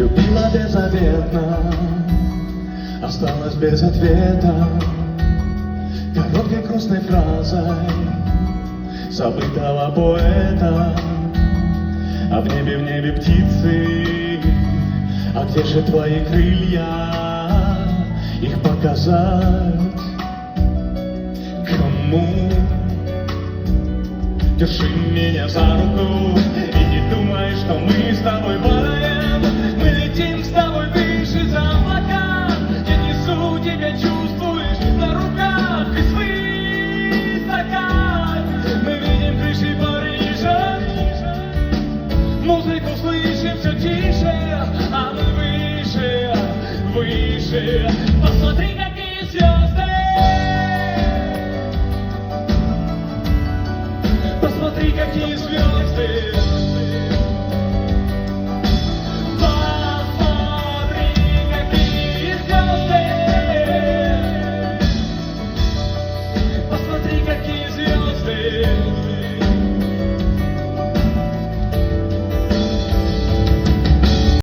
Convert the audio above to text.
Любила беззаветно, осталась без ответа, короткой грустной фразой забытого поэта. А в небе птицы, а где же твои крылья? Их показать кому? Держи меня за руку и не думай, что мы с тобой